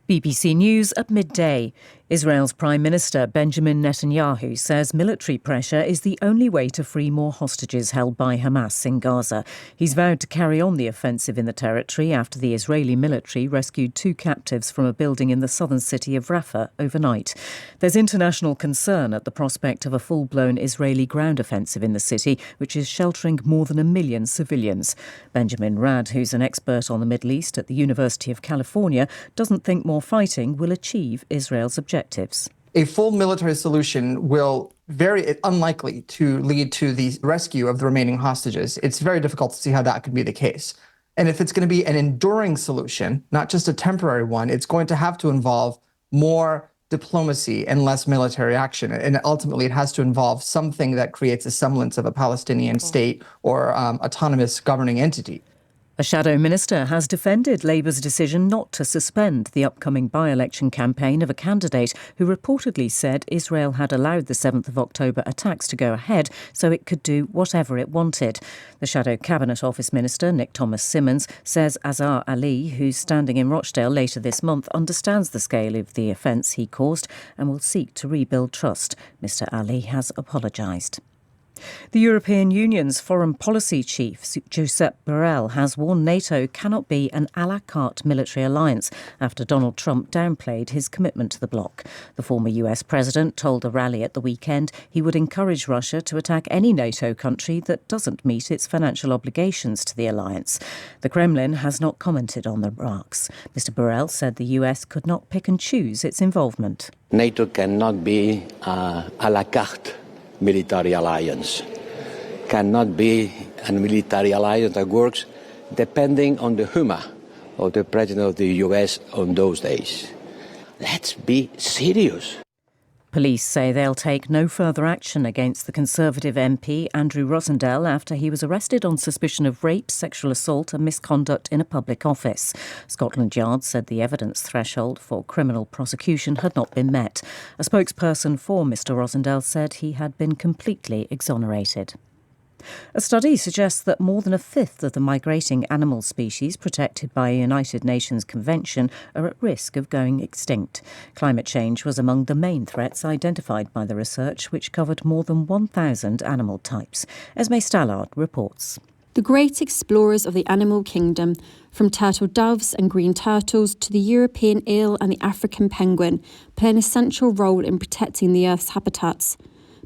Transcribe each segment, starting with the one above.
BBC News at midday. Israel's Prime Minister Benjamin Netanyahu says military pressure is the only way to free more hostages held by Hamas in Gaza. He's vowed to carry on the offensive in the territory after the Israeli military rescued 2 captives from a building in the southern city of Rafah overnight. There's international concern at the prospect of a full-blown Israeli ground offensive in the city, which is sheltering more than 1 million civilians. Benjamin Rad, who's an expert on the Middle East at the University of California, doesn't think more fighting will achieve Israel's objectives. A full military solution will very unlikely to lead to the rescue of the remaining hostages. It's very difficult to see how that could be the case. And if it's going to be an enduring solution, not just a temporary one, it's going to have to involve more diplomacy and less military action. And ultimately, it has to involve something that creates a semblance of a Palestinian state or autonomous governing entity. A shadow minister has defended Labour's decision not to suspend the upcoming by-election campaign of a candidate who reportedly said Israel had allowed the 7th of October attacks to go ahead so it could do whatever it wanted. The shadow Cabinet Office Minister, Nick Thomas-Symonds, says Azhar Ali, who's standing in Rochdale later this month, understands the scale of the offence he caused and will seek to rebuild trust. Mr Ali has apologised. The European Union's foreign policy chief, Josep Borrell, has warned NATO cannot be an à la carte military alliance after Donald Trump downplayed his commitment to the bloc. The former US president told a rally at the weekend he would encourage Russia to attack any NATO country that doesn't meet its financial obligations to the alliance. The Kremlin has not commented on the remarks. Mr. Borrell said the US could not pick and choose its involvement. NATO cannot be à la carte military alliance, cannot be a military alliance that works depending on the humor of the president of the US on those days. Let's be serious. Police say they'll take no further action against the Conservative MP Andrew Rosendale after he was arrested on suspicion of rape, sexual assault and misconduct in a public office. Scotland Yard said the evidence threshold for criminal prosecution had not been met. A spokesperson for Mr Rosendale said he had been completely exonerated. A study suggests that more than 1/5 of the migrating animal species protected by a United Nations Convention are at risk of going extinct. Climate change was among the main threats identified by the research, which covered more than 1,000 animal types. Esme Stallard reports. The great explorers of the animal kingdom, from turtle doves and green turtles to the European eel and the African penguin, play an essential role in protecting the Earth's habitats.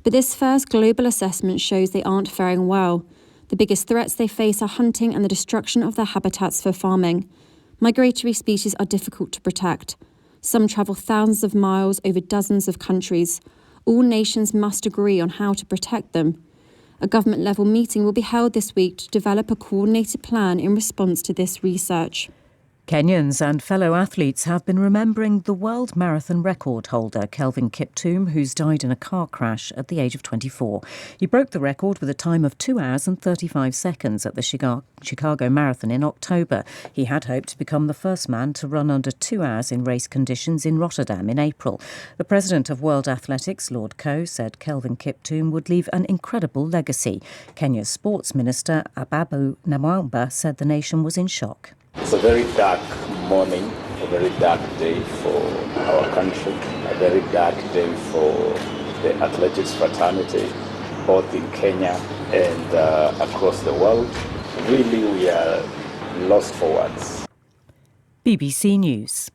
But this first global assessment shows they aren't faring well. The biggest threats they face are hunting and the destruction of their habitats for farming. Migratory species are difficult to protect. Some travel thousands of miles over dozens of countries. All nations must agree on how to protect them. A government-level meeting will be held this week to develop a coordinated plan in response to this research. Kenyans and fellow athletes have been remembering the world marathon record holder Kelvin Kiptoum, who's died in a car crash at the age of 24. He broke the record with a time of 2 hours and 35 seconds at the Chicago Marathon in October. He had hoped to become the first man to run under 2 hours in race conditions in Rotterdam in April. The president of World Athletics, Lord Coe, said Kelvin Kiptoum would leave an incredible legacy. Kenya's sports minister, Ababu Namwamba, said the nation was in shock. It's a very dark morning, a very dark day for our country, a very dark day for the athletics fraternity, both in Kenya and across the world. Really, we are lost for words. BBC News.